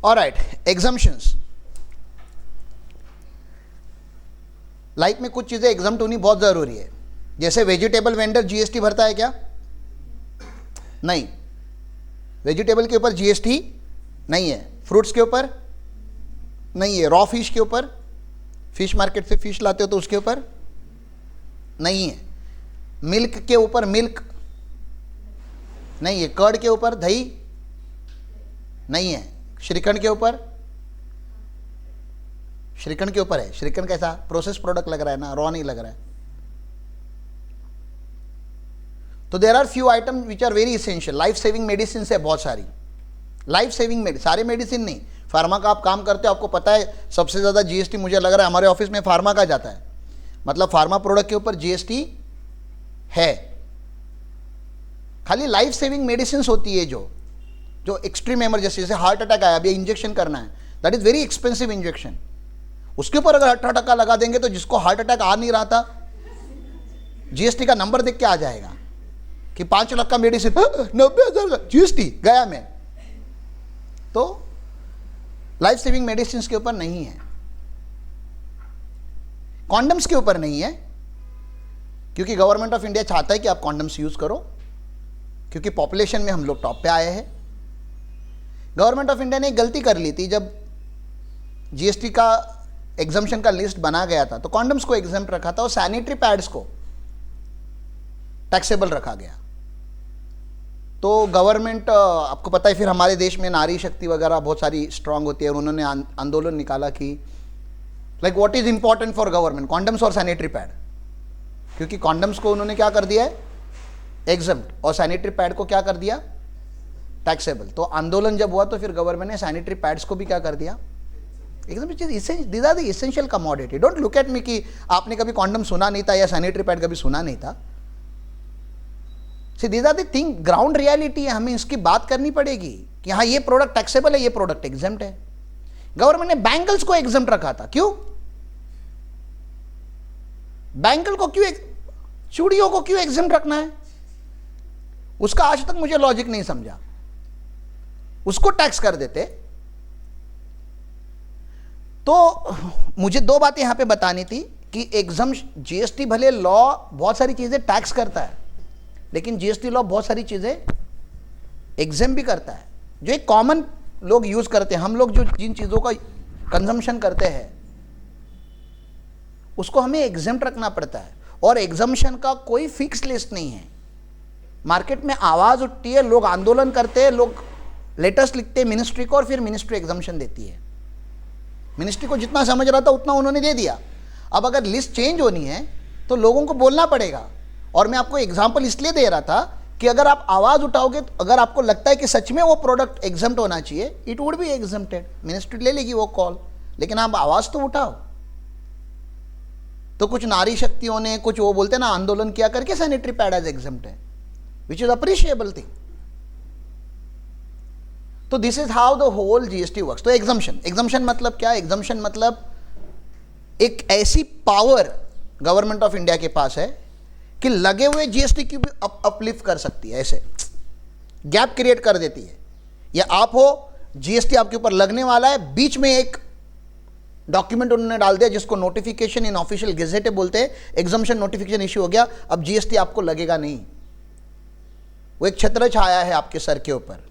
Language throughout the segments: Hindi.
Alright, exemptions. लाइफ में कुछ चीज़ें एग्जम्प्ट होनी बहुत ज़रूरी है। जैसे वेजिटेबल वेंडर जीएसटी भरता है क्या? नहीं, वेजिटेबल के ऊपर जीएसटी नहीं है। फ्रूट्स के ऊपर नहीं है। रॉ फिश के ऊपर, फिश मार्केट से फिश लाते हो तो उसके ऊपर नहीं है। मिल्क के ऊपर मिल्क नहीं है। कर्ड के ऊपर दही नहीं है। श्रीखंड के ऊपर, श्रीखंड के ऊपर है। श्रीखंड कैसा? प्रोसेस प्रोडक्ट लग रहा है ना, रॉ नहीं लग रहा है। तो there are few item which are very essential. Life saving medicine है बहुत सारी। लाइफ सेविंग मेडिसिन, सारे मेडिसिन नहीं। फार्मा का आप काम करते हो, आपको पता है सबसे ज़्यादा जीएसटी मुझे लग रहा है हमारे ऑफिस में फार्मा का जाता है। मतलब फार्मा प्रोडक्ट के ऊपर जीएसटी है। खाली लाइफ सेविंग मेडिसिन होती है जो एक्सट्रीम इमरजेंसी, जैसे हार्ट अटैक आया, अभी इंजेक्शन करना है, that is very expensive injection. उसके ऊपर अगर 18% लगा देंगे तो जिसको हार्ट अटैक आ नहीं रहा था, जीएसटी का नंबर देख के आ जाएगा कि 5 लाख का मेडिसिन 90,000 का जीएसटी गया मैं। तो लाइफ सेविंग मेडिसिन के ऊपर नहीं है। कॉन्डम्स के ऊपर नहीं है, क्योंकि गवर्नमेंट ऑफ इंडिया चाहता है कि आप कॉन्डम्स यूज करो, क्योंकि पॉपुलेशन में हम लोग टॉप पे आए हैं। गवर्नमेंट ऑफ इंडिया ने एक गलती कर ली थी, जब जीएसटी का एग्जम्पशन का लिस्ट बना गया था तो कॉन्डम्स को एग्जम्प्ट रखा था और सैनिटरी पैड्स को टैक्सेबल रखा गया। तो गवर्नमेंट, आपको पता है फिर हमारे देश में नारी शक्ति वगैरह बहुत सारी स्ट्रांग होती है, और उन्होंने आंदोलन निकाला कि like what is important for government, condoms और सैनिटरी पैड। क्योंकि कॉन्डम्स को उन्होंने क्या कर दिया है, एग्जम्प्ट, और सैनिटरी पैड को क्या कर दिया, टैक्सेबल। तो आंदोलन जब हुआ तो फिर गवर्नमेंट ने सैनिटरी पैड्स को भी क्या कर दिया, एकदम। These are the essential commodity. Don't look at me कि आपने कभी कॉन्डम सुना नहीं था या सैनिटरी पैड कभी सुना नहीं था। See these are the thing, ground reality है, हमें इसकी बात करनी पड़ेगी कि हाँ ये प्रोडक्ट टैक्सेबल है, ये प्रोडक्ट एग्जम्प्ट है। गवर्नमेंट ने बैंगल्स को एग्जम्प्ट रखा था, क्यों? बैंगल को क्यों, चूड़ियों को क्यों एग्जम्प्ट रखना है? उसका आज तक मुझे लॉजिक नहीं समझा। उसको टैक्स कर देते। तो मुझे 2 बातें यहां पे बतानी थी कि एग्जम्प्ट, जीएसटी भले लॉ बहुत सारी चीजें टैक्स करता है, लेकिन जीएसटी लॉ बहुत सारी चीजें एग्जम्प्ट भी करता है, जो एक कॉमन लोग यूज करते हैं। हम लोग जो जिन चीजों का कंजम्पशन करते हैं उसको हमें एग्जम्प्ट रखना पड़ता है, और एग्जम्पशन का कोई फिक्स लिस्ट नहीं है। मार्केट में आवाज उठती है, लोग आंदोलन करते हैं, लोग लेटर्स लिखते हैं मिनिस्ट्री को, और फिर मिनिस्ट्री एग्जम्पशन देती है। मिनिस्ट्री को जितना समझ रहा था उतना उन्होंने दे दिया। अब अगर लिस्ट चेंज होनी है तो लोगों को बोलना पड़ेगा। और मैं आपको एग्जांपल इसलिए दे रहा था कि अगर आप आवाज उठाओगे, तो अगर आपको लगता है कि सच में वो प्रोडक्ट एग्जम्प्ट होना चाहिए, it would be exempted, ministry ले लेगी वो कॉल, लेकिन आप आवाज तो उठाओ। तो कुछ नारी शक्तियों ने, कुछ वो बोलते ना, आंदोलन किया करके सैनिटरी पैड एज एग्जम्प्ट है, विच इज अप्रिशिएबल थिंग। तो this is how the whole GST works. तो एग्जम्पशन मतलब क्या? एग्जम्पशन मतलब एक ऐसी पावर गवर्नमेंट ऑफ इंडिया के पास है कि लगे हुए जीएसटी की भी अपलिफ्ट कर सकती है, ऐसे गैप क्रिएट कर देती है। या आप हो, जीएसटी आपके ऊपर लगने वाला है, बीच में एक डॉक्यूमेंट उन्होंने डाल दिया जिसको नोटिफिकेशन इन ऑफिशियल गेजेट बोलते हैं, एग्जम्पशन नोटिफिकेशन इश्यू हो गया, अब जीएसटी आपको लगेगा नहीं। वो एक छत्र छाया है आपके सर के ऊपर।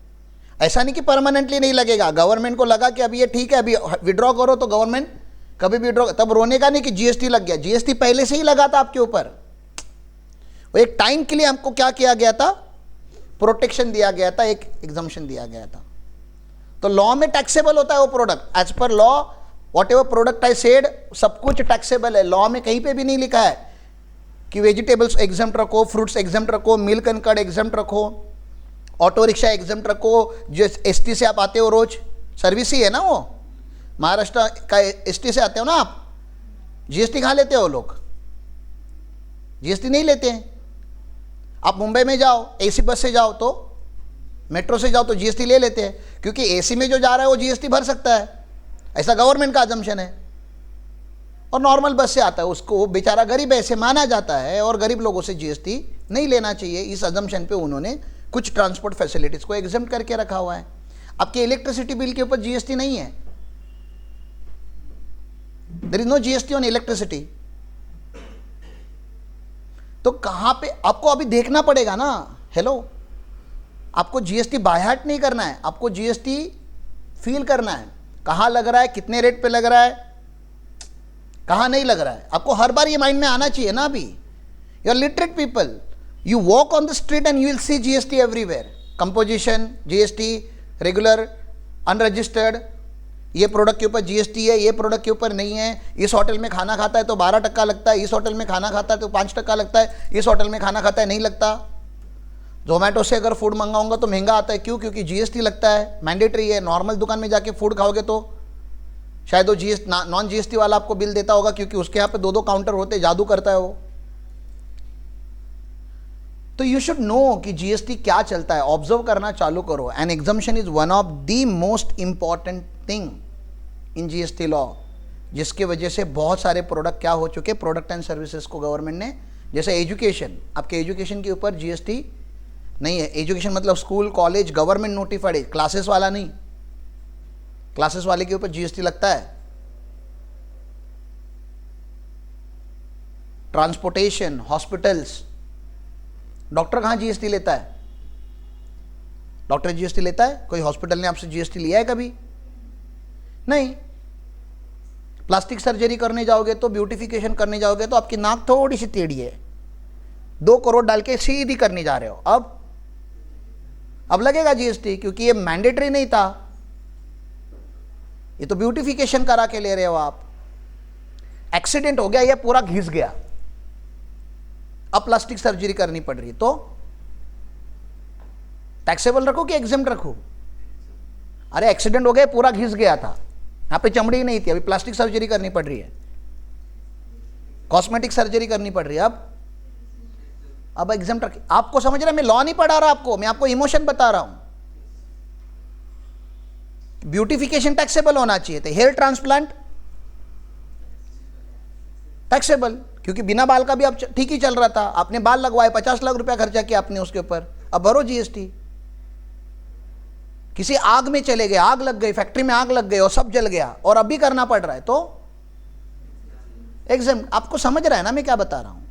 ऐसा नहीं कि परमानेंटली नहीं लगेगा। गवर्नमेंट को लगा कि अभी ये ठीक है, अभी विड्रॉ करो, तो गवर्नमेंट कभी भी विड्रॉ, तब रोने का नहीं कि जीएसटी लग गया। जीएसटी पहले से ही लगा था आपके ऊपर। वो एक टाइम के लिए हमको क्या किया गया था, प्रोटेक्शन दिया गया था, एक एग्जम्पशन दिया गया था। तो लॉ में टैक्सेबल होता है वो product, as per law whatever product I said, सब कुछ टैक्सेबल है। लॉ में कहीं पे भी नहीं लिखा है कि वेजिटेबल्स एग्जम्प्ट रखो, फ्रूट्स एग्जम्प्ट रखो, मिल्क एंड कर्ड एग्जम्प्ट रखो, ऑटो रिक्शा एग्जम्प्ट रखो। जो एसटी से आप आते हो, रोज सर्विस ही है ना वो, महाराष्ट्र का एसटी से आते हो ना आप, जीएसटी कहाँ लेते हो लोग? जीएसटी नहीं लेते हैं। आप मुंबई में जाओ, एसी बस से जाओ, तो मेट्रो से जाओ तो जीएसटी ले लेते हैं, क्योंकि एसी में जो जा रहा है वो जीएसटी भर सकता है, ऐसा गवर्नमेंट का अजम्पशन है। और नॉर्मल बस से आता है, उसको वो बेचारा गरीब ऐसे माना जाता है, और गरीब लोगों से जीएसटी नहीं लेना चाहिए, इस अजम्पशन पे उन्होंने कुछ ट्रांसपोर्ट फैसिलिटीज़ को एग्जम्प्ट करके रखा हुआ है। आपके इलेक्ट्रिसिटी बिल के ऊपर जीएसटी नहीं है, there is no GST on electricity. तो कहां पे आपको अभी देखना पड़ेगा ना, हेलो, आपको जीएसटी बाय हार्ट नहीं करना है, आपको जीएसटी फील करना है, कहां लग रहा है, कितने रेट पे लग रहा है, कहां नहीं लग रहा है, आपको हर बार ये माइंड में आना चाहिए ना। अभी you are literate people, you walk on the street and you will see GST everywhere, composition GST, regular, unregistered, ये प्रोडक्ट के ऊपर जीएसटी है, ये प्रोडक्ट के ऊपर नहीं है, इस होटल में खाना खाता है तो 12% लगता है, इस होटल में खाना खाता है तो 5% लगता है, इस होटल में खाना खाता है नहीं लगता। जोमेटो से अगर फूड मंगाऊंगा तो महंगा आता है, क्यों? क्योंकि जीएसटी लगता है, मैंडेटरी है। नॉर्मल दुकान में जाके फूड खाओगे तो शायद वो नॉन जीएसटी वाला आपको बिल देता होगा, क्योंकि उसके यहाँ पे 2-2 काउंटर होते, जादू करता है वो। तो यू शुड नो कि जीएसटी क्या चलता है, ऑब्जर्व करना चालू करो। And exemption is one of the most important thing in GST law, जिसके वजह से बहुत सारे प्रोडक्ट क्या हो चुके, प्रोडक्ट एंड सर्विसेज को गवर्नमेंट ने, जैसे एजुकेशन, आपके एजुकेशन के ऊपर जीएसटी नहीं है। एजुकेशन मतलब स्कूल कॉलेज गवर्नमेंट नोटिफाइड है, क्लासेस वाला नहीं, क्लासेस वाले के ऊपर जीएसटी लगता है। ट्रांसपोर्टेशन, हॉस्पिटल्स, डॉक्टर कहां जीएसटी लेता है? डॉक्टर जीएसटी लेता है? कोई हॉस्पिटल ने आपसे जीएसटी लिया है कभी? नहीं। प्लास्टिक सर्जरी करने जाओगे तो, ब्यूटिफिकेशन करने जाओगे तो आपकी नाक थोड़ी सी टेढ़ी है, 2 करोड़ डाल के सीधी करने जा रहे हो, अब लगेगा जीएसटी, क्योंकि ये मैंडेटरी नहीं था, ये तो ब्यूटिफिकेशन करा के ले रहे हो आप। एक्सीडेंट हो गया, ये पूरा घिस गया, अब प्लास्टिक सर्जरी करनी पड़ रही है, तो टैक्सेबल रखो कि एग्जेम्प्ट रखो? अरे एक्सीडेंट हो गया, पूरा घिस गया था, यहां पे चमड़ी ही नहीं थी, अभी प्लास्टिक सर्जरी करनी पड़ रही है, कॉस्मेटिक सर्जरी करनी पड़ रही है, अब एग्जाम्प्ट रखिए। आपको समझ रहे हैं, मैं लॉ नहीं पढ़ा रहा आपको, मैं आपको इमोशन बता रहा हूं। ब्यूटिफिकेशन टैक्सेबल होना चाहिए था, हेयर ट्रांसप्लांट टैक्सेबल, क्योंकि बिना बाल का भी अब ठीक ही चल रहा था, आपने बाल लगवाए, 50 लाख रुपया खर्चा किया आपने उसके ऊपर, अब भरो जीएसटी। किसी आग में चले गए, आग लग गई, फैक्ट्री में आग लग गई और सब जल गया और अब भी करना पड़ रहा है, तो एग्जाम। आपको समझ रहा है ना मैं क्या बता रहा हूं?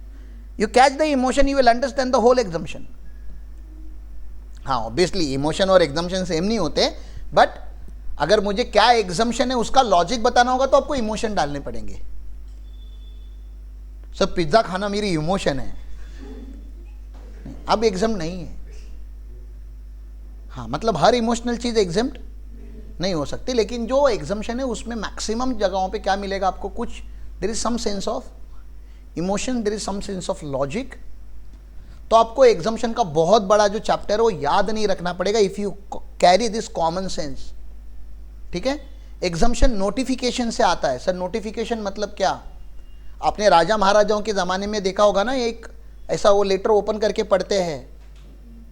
You catch the emotion, you will understand the whole exemption. हाँ, ऑब्वियसली इमोशन और एग्जम्पशन सेम नहीं होते, बट अगर मुझे क्या एग्जम्पशन है उसका लॉजिक बताना होगा तो आपको इमोशन डालने पड़ेंगे। सब पिज्जा खाना मेरी इमोशन है, अब एग्जाम नहीं है। हाँ, मतलब हर इमोशनल चीज एग्जाम्प्ट नहीं हो सकती, लेकिन जो एग्जम्पशन है उसमें मैक्सिमम जगहों पे क्या मिलेगा आपको, कुछ there is some sense of emotion, there is some sense of logic. तो आपको एग्जम्पशन का बहुत बड़ा जो चैप्टर है वो याद नहीं रखना पड़ेगा, if you carry this common sense. ठीक है, एग्जम्पशन नोटिफिकेशन से आता है। सर नोटिफिकेशन मतलब क्या? आपने राजा महाराजाओं के ज़माने में देखा होगा ना, एक ऐसा वो लेटर ओपन करके पढ़ते हैं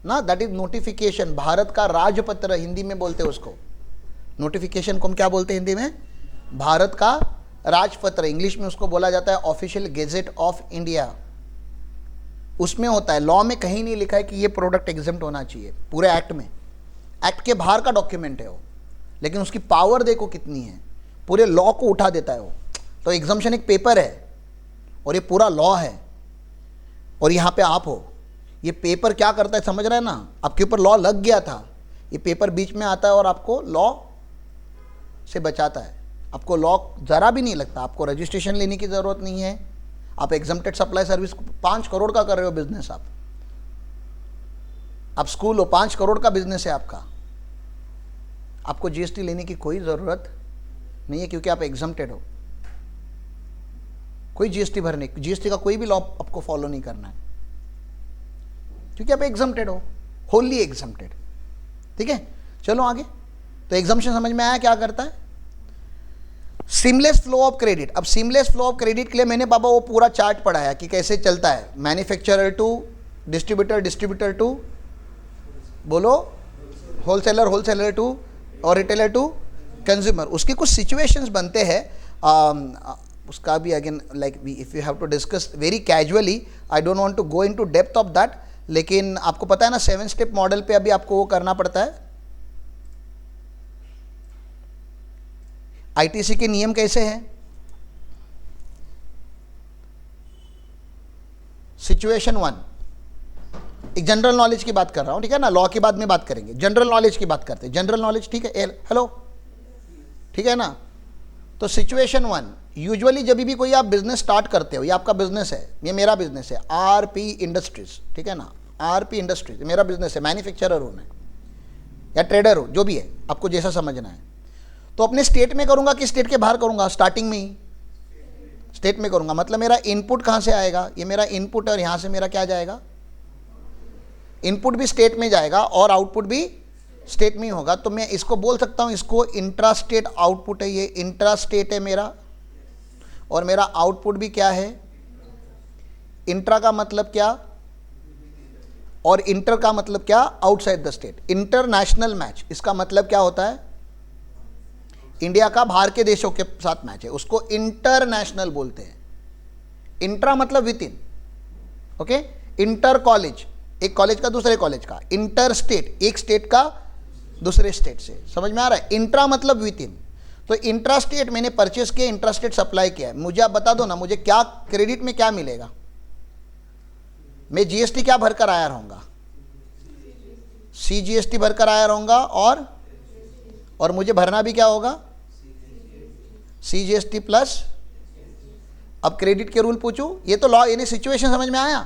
ना, दैट इज नोटिफिकेशन। भारत का राजपत्र हिंदी में बोलते हैं उसको, नोटिफिकेशन को हम क्या बोलते हैं हिंदी में? भारत का राजपत्र, इंग्लिश में उसको बोला जाता है ऑफिशियल गेजेट ऑफ इंडिया। उसमें होता है, लॉ में कहीं नहीं लिखा है कि ये प्रोडक्ट एग्जेम्प्ट होना चाहिए, पूरे एक्ट में, एक्ट के बाहर का डॉक्यूमेंट है वो, लेकिन उसकी पावर देखो कितनी है, पूरे लॉ को उठा देता है वो। तो एग्जम्पशन एक पेपर है और ये पूरा लॉ है, और यहाँ पे आप हो, ये पेपर क्या करता है समझ रहे हैं ना? आपके ऊपर लॉ लग गया था, ये पेपर बीच में आता है और आपको लॉ से बचाता है। आपको लॉ ज़रा भी नहीं लगता, आपको रजिस्ट्रेशन लेने की ज़रूरत नहीं है। आप एग्जम्प्टेड सप्लाई सर्विस 5 करोड़ का कर रहे हो बिजनेस, आप स्कूल हो, 5 करोड़ का बिजनेस है आपका, आपको जीएसटी लेने की कोई ज़रूरत नहीं है, क्योंकि आप एग्जम्प्टेड हो। कोई जीएसटी भरने, जीएसटी का कोई भी लॉ आपको फॉलो नहीं करना है, क्योंकि आप एग्जम्प्टेड हो, होली एग्जम्प्टेड। ठीक है, चलो आगे। तो एग्जम्पशन समझ में आया क्या करता है? Seamless flow of credit. अब सीमलेस फ्लो ऑफ क्रेडिट के लिए मैंने बाबा वो पूरा चार्ट पढ़ाया कि कैसे चलता है, manufacturer to distributor, distributor to बोलो होलसेलर, होलसेलर टू और रिटेलर टू कंज्यूमर। उसके कुछ सिचुएशंस बनते हैं, उसका भी again like if you have to discuss very casually, I don't want to go into depth of that, लेकिन आपको पता है ना 7 स्टेप मॉडल पे अभी आपको वो करना पड़ता है, आईटीसी के नियम कैसे हैं? सिचुएशन 1, एक जनरल नॉलेज की बात कर रहा हूं, ठीक है ना, लॉ की बाद में बात करेंगे, जनरल नॉलेज की बात करते हैं, जनरल नॉलेज, ठीक है, हेलो, ठीक है ना। तो सिचुएशन 1, यूजुअली जब भी कोई आप बिजनेस स्टार्ट करते हो, ये आपका बिजनेस है, ये मेरा बिजनेस है, आरपी इंडस्ट्रीज, ठीक है ना, आरपी इंडस्ट्रीज मेरा बिजनेस है, मैन्युफैक्चरर हूं मैं या ट्रेडर हूं, जो भी है, आपको जैसा समझना है। तो अपने स्टेट में करूंगा कि स्टेट के बाहर करूंगा? स्टार्टिंग में ही स्टेट में करूंगा, मतलब मेरा इनपुट कहां से आएगा? ये मेरा इनपुट है और यहां से मेरा क्या जाएगा? इनपुट भी स्टेट में जाएगा और आउटपुट भी स्टेट में ही होगा। तो मैं इसको बोल सकता हूं, इसको इंट्रा स्टेट आउटपुट है, ये इंट्रा स्टेट है मेरा, और मेरा आउटपुट भी क्या है? इंट्रा का मतलब क्या और इंटर का मतलब क्या? Outside the state. International match, इसका मतलब क्या होता है? इंडिया का बाहर के देशों के साथ मैच है, उसको इंटरनेशनल बोलते हैं। इंट्रा मतलब with in, okay. Inter college, एक कॉलेज का दूसरे कॉलेज का, इंटर स्टेट, एक स्टेट का दूसरे स्टेट से, समझ में आ रहा है? इंट्रा मतलब विद इन। तो इंट्रा स्टेट मैंने परचेस किया, इंट्रा स्टेट सप्लाई किया है, मुझे आप बता दो ना, मुझे क्या क्रेडिट में क्या मिलेगा? मैं जीएसटी क्या भरकर आया रहूंगा? सीजीएसटी भरकर आया रहूंगा, और मुझे भरना भी क्या होगा? CGST plus. अब क्रेडिट के रूल पूछूं, ये तो लॉ, यानी सिचुएशन समझ में आया?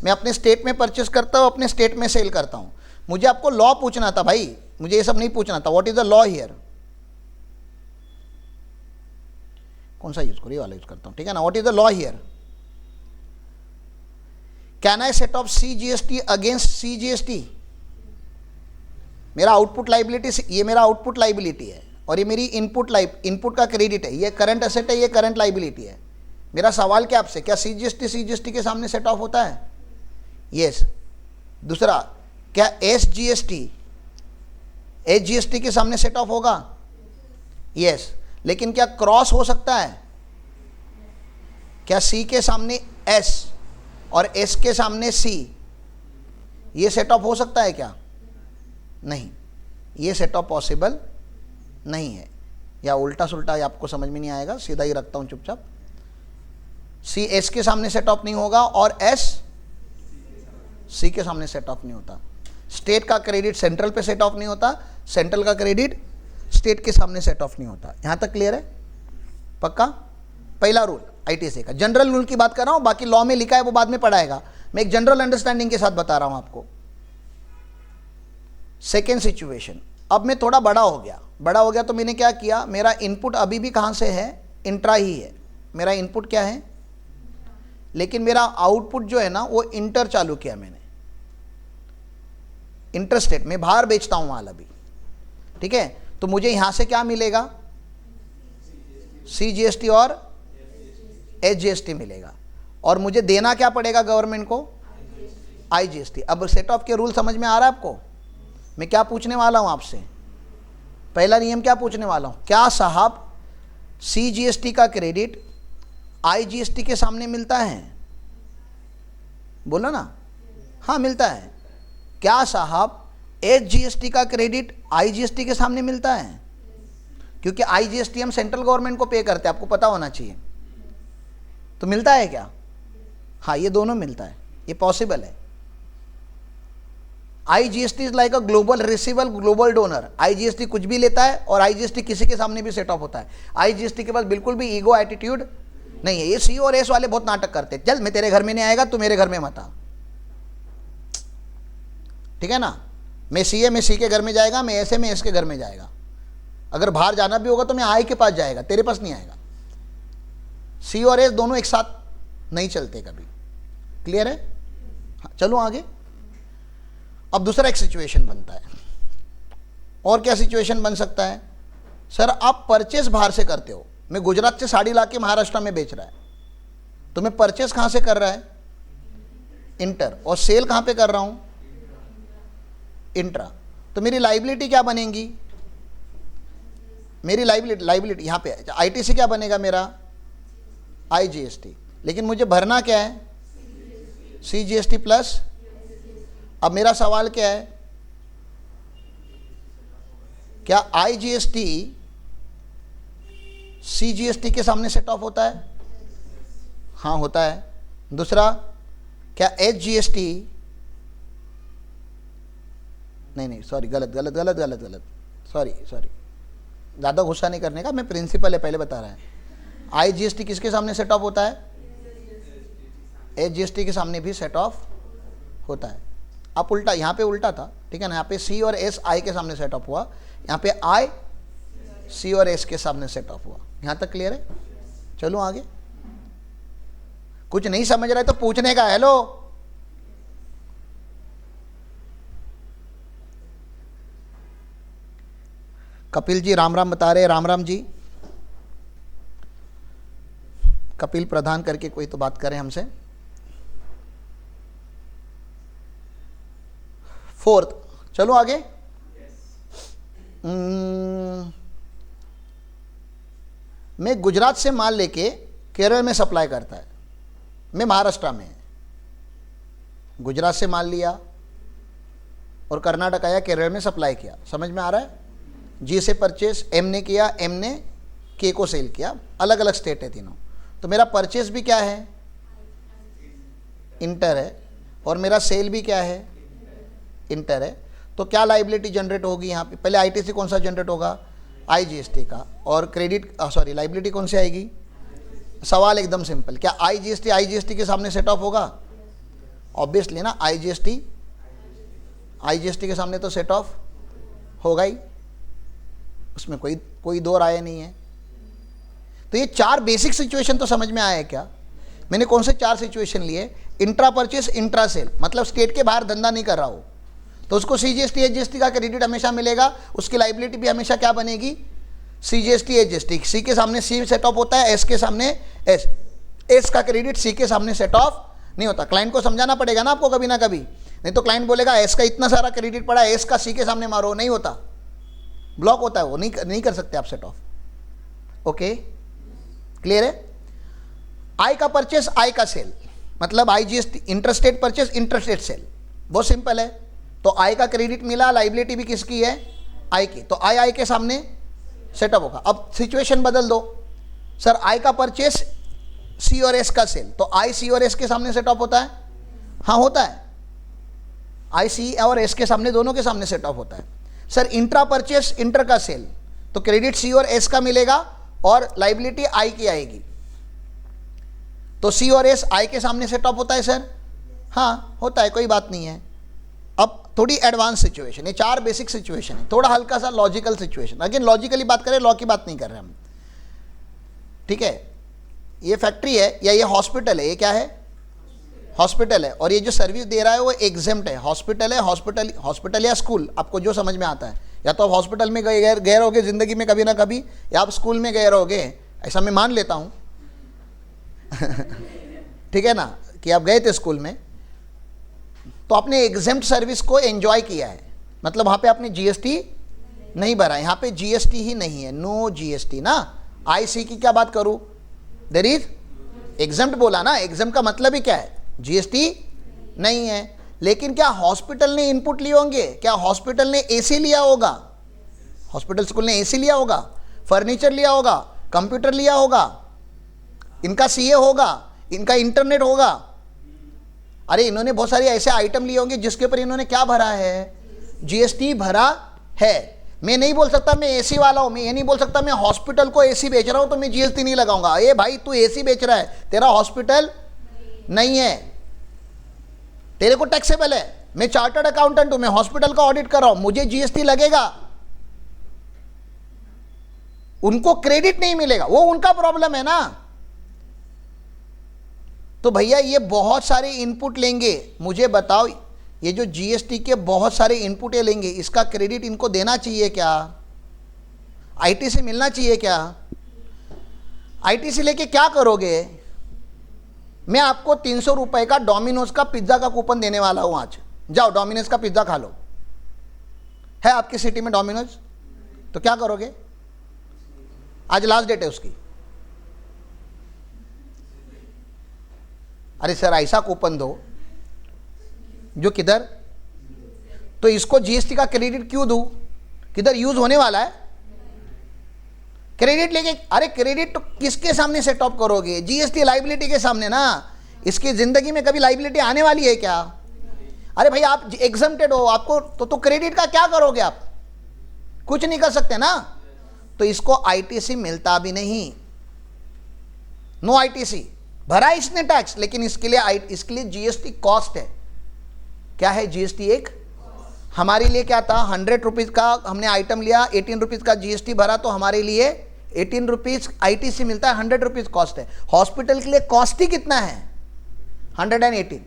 मैं अपने स्टेट में परचेस करता हूं, अपने स्टेट में सेल करता हूं। मुझे आपको लॉ पूछना था भाई, मुझे ये सब नहीं पूछना था। What is the law here? कौन सा यूज करो? ये वाला यूज करता हूं, ठीक है ना। What is the law here? Can I set of CGST against CGST? मेरा आउटपुट लाइबिलिटी, ये मेरा आउटपुट लाइबिलिटी है और ये मेरी इनपुट का क्रेडिट है, ये करंट एसेट है, ये करंट लाइबिलिटी है। मेरा सवाल क्या आपसे, क्या सीजीएसटी के सामने सेट ऑफ होता है? यस। दूसरा, क्या एसजीएसटी के सामने सेट ऑफ होगा? यस। लेकिन क्या क्रॉस हो सकता है? क्या सी के सामने एस और एस के सामने सी, ये सेट ऑफ हो सकता है क्या? नहीं, ये सेट ऑफ पॉसिबल नहीं है। या उल्टा सुल्टा आपको समझ में नहीं आएगा, सीधा ही रखता हूं चुपचाप। सी एस के सामने सेट ऑफ नहीं होगा और एस सी के सामने सेट ऑफ नहीं होता। स्टेट का क्रेडिट सेंट्रल पे सेट ऑफ नहीं होता, सेंट्रल का क्रेडिट स्टेट के सामने सेट ऑफ नहीं होता। यहां तक क्लियर है? पक्का? पहला रूल आईटीसी का। जनरल रूल की बात कर रहा हूं, बाकी लॉ में लिखा है वो बाद में पढ़ाएगा, मैं एक जनरल अंडरस्टैंडिंग के साथ बता रहा हूं आपको। सेकेंड सिचुएशन, अब मैं थोड़ा बड़ा हो गया तो मैंने क्या किया? मेरा इनपुट अभी भी कहां से है? इंट्रा ही है। मेरा इनपुट क्या है? लेकिन मेरा आउटपुट जो है ना, वो इंटर चालू किया मैंने, इंटरस्टेट में बाहर बेचता हूं माल अभी, ठीक है। तो मुझे यहां से क्या मिलेगा? सीजीएसटी और एचजीएसटी मिलेगा, और मुझे देना क्या पड़ेगा गवर्नमेंट को? आईजीएसटी। अब सेट ऑफ के रूल समझ में आ रहा है आपको? मैं क्या पूछने वाला हूं आपसे? पहला नियम क्या पूछने वाला हूं? क्या साहब सीजीएसटी का क्रेडिट आईजीएसटी के सामने मिलता है? बोलो ना, हाँ मिलता है। क्या साहब एचजीएसटी का क्रेडिट आईजीएसटी के सामने मिलता है? क्योंकि आईजीएसटी हम सेंट्रल गवर्नमेंट को पे करते हैं, आपको पता होना चाहिए। तो मिलता है क्या? हाँ, ये दोनों मिलता है, ये पॉसिबल है। IGST is like a global receiver, global donor. IGST कुछ भी लेता है और आईजीएसटी किसी के सामने भी सेट ऑफ होता है। आईजीएसटी के पास बिल्कुल भी ईगो एटीट्यूड नहीं है। ये सी और एस वाले बहुत नाटक करते हैं, चल मैं तेरे घर में नहीं आएगा, तू मेरे घर में मत आ, ठीक है ना। मैं सी है, मैं सी के घर में जाएगा, मैं एस है, मैं एस के घर में जाएगा। अगर बाहर जाना भी होगा तो मैं आई के पास जाएगा, तेरे पास नहीं आएगा। सी और एस दोनों एक साथ नहीं चलते कभी। क्लियर है? हाँ, चलो आगे। अब दूसरा एक सिचुएशन बनता है। और क्या सिचुएशन बन सकता है? सर आप परचेस बाहर से करते हो, मैं गुजरात से साड़ी लाके महाराष्ट्र में बेच रहा है, तो मैं परचेस कहां से कर रहा है? इंटर। और सेल कहां पे कर रहा हूं? इंट्रा। तो मेरी लाइबिलिटी क्या बनेगी? मेरी लाइबिलिटी यहां पे आईटीसी क्या बनेगा मेरा? आईजीएसटी। लेकिन मुझे भरना क्या है? CGST plus. अब मेरा सवाल क्या है? क्या आईजीएसटी CGST के सामने सेट ऑफ होता है? हाँ होता है। दूसरा, क्या HGST, नहीं सॉरी, गलत, सॉरी, ज़्यादा गुस्सा नहीं करने का, मैं प्रिंसिपल है पहले बता रहा है। IGST किसके सामने सेट ऑफ होता है? HGST के सामने भी सेट ऑफ होता है। आप उल्टा, यहाँ पे उल्टा था, ठीक है ना, यहाँ पे C और S I के सामने सेट ऑफ हुआ, यहाँ पे I C और S के सामने सेट ऑफ हुआ। यहाँ तक क्लियर है? चलो आगे। कुछ नहीं समझ रहे तो पूछने का, हेलो। कपिल जी राम राम बता रहे, राम राम जी। कपिल प्रधान करके कोई तो बात करें हमसे। फोर्थ, चलो आगे। मैं गुजरात से माल लेके केरल में सप्लाई करता है, मैं महाराष्ट्र में, गुजरात से माल लिया और कर्नाटक आया, केरल में सप्लाई किया। समझ में आ रहा है? जी से परचेस एम ने किया, एम ने के को सेल किया, अलग अलग स्टेट है तीनों। तो मेरा परचेस भी क्या है? इंटर है, और मेरा सेल भी क्या है? इंटर है। तो क्या लाइबिलिटी जनरेट होगी यहाँ पे? पहले ITC कौन सा जनरेट होगा? IGST का। और क्रेडिट सॉरी लाइबिलिटी कौन सी आएगी? सवाल एकदम सिंपल, क्या IGST के सामने सेट ऑफ होगा? ऑब्वियसली ना, IGST के सामने तो सेट ऑफ होगा ही, उसमें कोई दो राय नहीं है। तो ये 4 बेसिक सिचुएशन तो समझ में आया है क्या? मैंने कौन से 4 सिचुएशन लिए? इंट्रा परचेस, इंट्रा सेल, मतलब स्टेट के बाहर धंधा नहीं कर रहा हो तो उसको CGST HGST का क्रेडिट हमेशा मिलेगा, उसकी लाइबिलिटी भी हमेशा क्या बनेगी? CGST HGST। C के सामने C सेट ऑफ होता है, S के सामने S, S का क्रेडिट C के सामने सेट ऑफ नहीं होता। क्लाइंट को समझाना पड़ेगा ना आपको कभी ना कभी, नहीं तो क्लाइंट बोलेगा S का इतना सारा क्रेडिट पड़ा है, S का C के सामने मारो, नहीं होता, ब्लॉक होता है वो, नहीं कर सकते आप सेट ऑफ। ओके, क्लियर है? I का परचेस, I का सेल, मतलब IGST interstate purchase, interstate sale, बहुत सिंपल है। तो I का क्रेडिट मिला, लाइबिलिटी भी किसकी है? I की, तो I के सामने सेटअप होगा। अब सिचुएशन बदल दो, सर I का परचेस, C और S का सेल, तो I C और S के सामने सेटअप होता है? हाँ होता है, I C और S के सामने, दोनों के सामने सेटअप होता है। सर इंट्रा परचेस, इंटर का सेल, तो क्रेडिट C और S का मिलेगा और लाइबिलिटी I की आएगी, तो C और S I के सामने सेटअप होता है सर? हाँ होता है, कोई बात नहीं है। अब थोड़ी एडवांस सिचुएशन, ये 4 बेसिक सिचुएशन है, थोड़ा हल्का सा लॉजिकल सिचुएशन। अगेन लॉजिकली बात करें, लॉ की बात नहीं कर रहे हम, ठीक है? ये फैक्ट्री है या ये हॉस्पिटल है, ये क्या है? हॉस्पिटल है, और ये जो सर्विस दे रहा है वो एग्जेम्प्ट है। हॉस्पिटल है, हॉस्पिटल या स्कूल, आपको जो समझ में आता है, या तो आप हॉस्पिटल में गए रहोगे ज़िंदगी में कभी ना कभी, या आप स्कूल में गए रहोगे, ऐसा मैं मान लेता हूँ ठीक है ना, कि आप गए थे स्कूल में, तो आपने एग्जेम्प्ट सर्विस को एंजॉय किया है, मतलब वहाँ पे आपने GST नहीं भरा है, यहाँ पे GST ही नहीं है, नो GST ना। IC की क्या बात करूँ? देयर इज एग्जेम्प्ट बोला ना, एग्जेम्प्ट का मतलब ही क्या है? GST नहीं है। लेकिन क्या हॉस्पिटल ने इनपुट लिए होंगे? क्या हॉस्पिटल ने AC लिया होगा? हॉस्पिटल स्कूल ने AC लिया होगा, फर्नीचर लिया होगा, कंप्यूटर लिया होगा, इनका CA होगा, इनका इंटरनेट होगा। अरे इन्होंने बहुत सारे ऐसे आइटम लिए होंगे जिसके ऊपर इन्होंने क्या भरा है? GST भरा है। मैं नहीं बोल सकता मैं AC वाला हूं, मैं ये नहीं बोल सकता मैं हॉस्पिटल को AC बेच रहा हूं तो मैं GST नहीं लगाऊंगा। ए भाई तू AC बेच रहा है, तेरा हॉस्पिटल नहीं है, तेरे को टैक्सेबल है। मैं चार्टर्ड अकाउंटेंट हूं, मैं हॉस्पिटल का ऑडिट कर रहा हूं, मुझे GST लगेगा। उनको क्रेडिट नहीं मिलेगा, वो उनका प्रॉब्लम है ना। तो भैया ये बहुत सारे इनपुट लेंगे, मुझे बताओ ये जो GST के बहुत सारे इनपुट लेंगे, इसका क्रेडिट इनको देना चाहिए क्या? ITC मिलना चाहिए क्या? ITC लेके क्या करोगे? मैं आपको 300 रुपए का डोमिनोज का पिज्जा का कूपन देने वाला हूं आज, जाओ डोमिनोज का पिज्जा खा लो। है आपकी सिटी में डोमिनोज? तो क्या करोगे? आज लास्ट डेट है उसकी। अरे सर ऐसा कूपन दो जो किधर, तो इसको GST का क्रेडिट क्यों दूं? किधर यूज होने वाला है क्रेडिट लेके, अरे क्रेडिट तो किसके सामने सेट ऑफ करोगे? जीएसटी लाइबिलिटी के सामने ना। इसकी जिंदगी में कभी लाइबिलिटी आने वाली है क्या? अरे भाई आप एग्जम्प्टेड हो, आपको तो क्रेडिट का क्या करोगे आप? कुछ नहीं कर सकते ना। तो इसको आईटीसी मिलता भी नहीं, नो आईटीसी। भरा इसने टैक्स, लेकिन इसके लिए जीएसटी कॉस्ट है। क्या है जीएसटी? एक हमारे लिए क्या था, 100 रुपीज का हमने आइटम लिया, 18 रुपीज का जीएसटी भरा, तो हमारे लिए 18 रुपीज आईटीसी मिलता है, 100 रुपीज कॉस्ट है। हॉस्पिटल के लिए कॉस्ट ही कितना है? 118।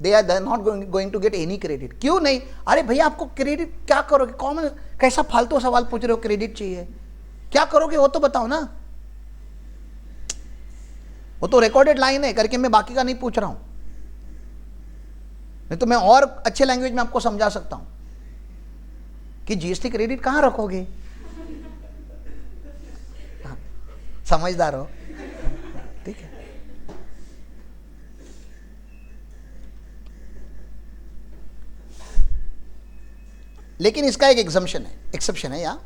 They are not going to get any credit. क्यों नहीं? अरे भैया आपको क्रेडिट क्या करोगे? कॉमन कैसा फालतू सवाल पूछ रहे हो? क्रेडिट चाहिए, क्या करोगे वो तो बताओ ना। वो तो रिकॉर्डेड लाइन है करके, मैं बाकी का नहीं पूछ रहा हूं, नहीं तो मैं और अच्छे लैंग्वेज में आपको समझा सकता हूं कि जीएसटी क्रेडिट कहां रखोगे। हाँ, समझदार हो, ठीक है। लेकिन इसका एक एक्सेप्शन है या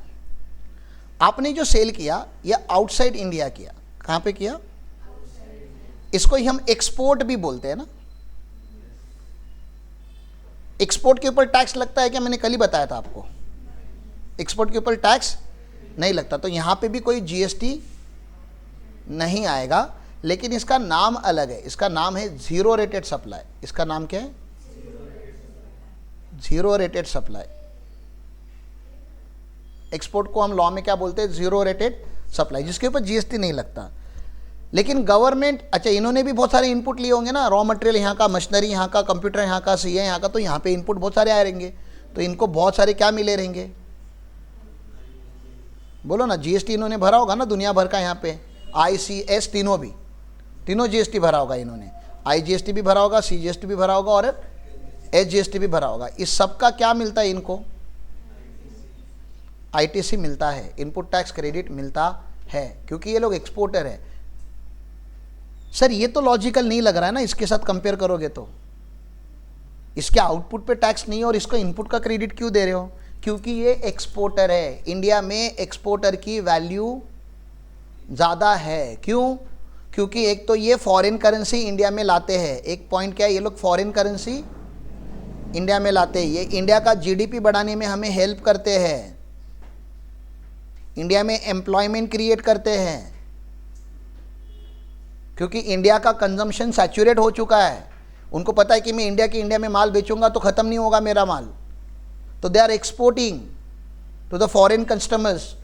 आपने जो सेल किया या आउटसाइड इंडिया किया, कहां पे किया? इसको ही हम एक्सपोर्ट भी बोलते हैं ना। एक्सपोर्ट के ऊपर टैक्स लगता है क्या? मैंने कल ही बताया था आपको, एक्सपोर्ट के ऊपर टैक्स नहीं लगता। तो यहां पे भी कोई जीएसटी नहीं आएगा, लेकिन इसका नाम अलग है। इसका नाम है जीरो रेटेड सप्लाई। इसका नाम क्या है? Zero rated supply. एक्सपोर्ट को हम लॉ में क्या बोलते हैं? जीरो रेटेड सप्लाई, जिसके ऊपर जीएसटी नहीं लगता। लेकिन गवर्नमेंट, अच्छा इन्होंने भी बहुत सारे इनपुट लिए होंगे ना, रॉ मटेरियल यहाँ का, मशीनरी यहाँ का, कंप्यूटर यहाँ का, सीए यहाँ का, तो यहाँ पे इनपुट बहुत सारे आए रहेंगे, तो इनको बहुत सारे क्या मिले रहेंगे? बोलो ना, जीएसटी इन्होंने भरा होगा ना दुनिया भर का। यहाँ पे आईसीएस तीनों जीएसटी भरा होगा इन्होंने। आईजीएसटी भी भरा होगा, सीजीएसटी भी भरा होगा और एसजीएसटी भी भरा होगा। इस सब का क्या मिलता है इनको? आईटीसी मिलता है, इनपुट टैक्स क्रेडिट मिलता है, क्योंकि ये लोग एक्सपोर्टर है। सर ये तो लॉजिकल नहीं लग रहा है ना, इसके साथ कंपेयर करोगे तो। इसके आउटपुट पे टैक्स नहीं और इसको इनपुट का क्रेडिट क्यों दे रहे हो? क्योंकि ये एक्सपोर्टर है। इंडिया में एक्सपोर्टर की वैल्यू ज़्यादा है। क्यों? क्योंकि एक तो ये फॉरेन करेंसी इंडिया में लाते हैं। एक पॉइंट क्या है, ये लोग फॉरेन करेंसी इंडिया में लाते हैं। ये इंडिया का जीडीपी बढ़ाने में हमें हेल्प करते हैं, इंडिया में एम्प्लॉयमेंट क्रिएट करते हैं, क्योंकि इंडिया का कंजम्पशन सैचुरेट हो चुका है। उनको पता है कि मैं इंडिया में माल बेचूंगा तो ख़त्म नहीं होगा मेरा माल, तो they are exporting to the foreign customers.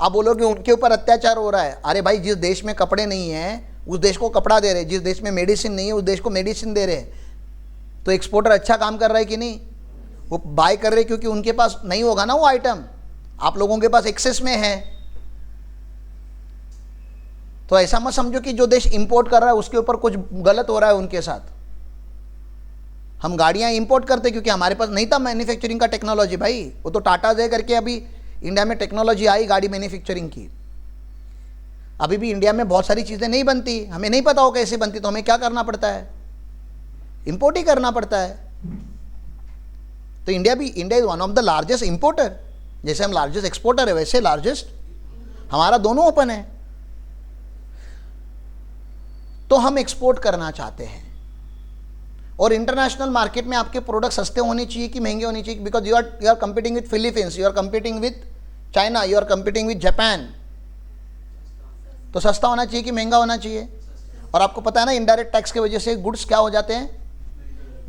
आप बोलोगे उनके ऊपर अत्याचार हो रहा है। अरे भाई, जिस देश में कपड़े नहीं हैं उस देश को कपड़ा दे रहे, जिस देश में मेडिसिन नहीं है उस देश को मेडिसिन दे रहे। तो एक्सपोर्टर अच्छा काम कर रहा है कि नहीं? वो बाय कर रहे क्योंकि उनके पास नहीं होगा ना वो आइटम, आप लोगों के पास एक्सेस में है। तो ऐसा मत समझो कि जो देश इंपोर्ट कर रहा है उसके ऊपर कुछ गलत हो रहा है उनके साथ। हम गाड़ियां इंपोर्ट करते क्योंकि हमारे पास नहीं था मैन्युफैक्चरिंग का टेक्नोलॉजी। भाई वो तो टाटा दे करके अभी इंडिया में टेक्नोलॉजी आई गाड़ी मैन्युफैक्चरिंग की। अभी भी इंडिया में बहुत सारी चीज़ें नहीं बनती, हमें नहीं पता हो कैसे बनती, तो हमें क्या करना पड़ता है? इंपोर्ट ही करना पड़ता है। तो India is one of the largest importer. जैसे हम लार्जेस्ट एक्सपोर्टर है वैसे लार्जेस्ट हमारा दोनों ओपन है। तो हम एक्सपोर्ट करना चाहते हैं और इंटरनेशनल मार्केट में आपके प्रोडक्ट सस्ते होने चाहिए कि महंगे होने चाहिए? Because you are competing with Philippines, you are competing with China, you are competing with Japan. तो सस्ता होना चाहिए कि महंगा होना चाहिए? और आपको पता है ना इनडायरेक्ट टैक्स की वजह से गुड्स क्या हो जाते हैं?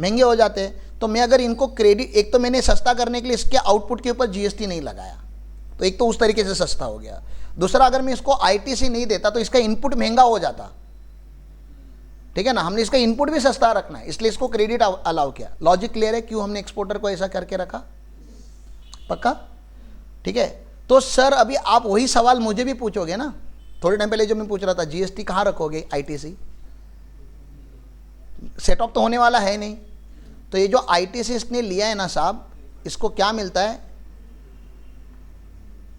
महंगे हो जाते हैं। तो मैं अगर इनको क्रेडिट, एक तो मैंने सस्ता करने के लिए इसके आउटपुट के ऊपर जीएसटी नहीं लगाया, तो एक तो उस तरीके से सस्ता हो गया। दूसरा, अगर मैं इसको आईटीसी नहीं देता तो इसका इनपुट महंगा हो जाता। ठीक है ना, हमने इसका इनपुट भी सस्ता रखना है, इसलिए इसको क्रेडिट अलाउ किया। लॉजिक क्लियर है क्यों हमने एक्सपोर्टर को ऐसा करके रखा? पक्का? ठीक है। तो सर अभी आप वही सवाल मुझे भी पूछोगे ना, थोड़े टाइम पहले जो मैं पूछ रहा था, जीएसटी कहाँ रखोगे? आईटीसी सेट ऑफ तो होने वाला है नहीं। तो ये जो आईटीसी इसने लिया है ना साहब, इसको क्या मिलता है?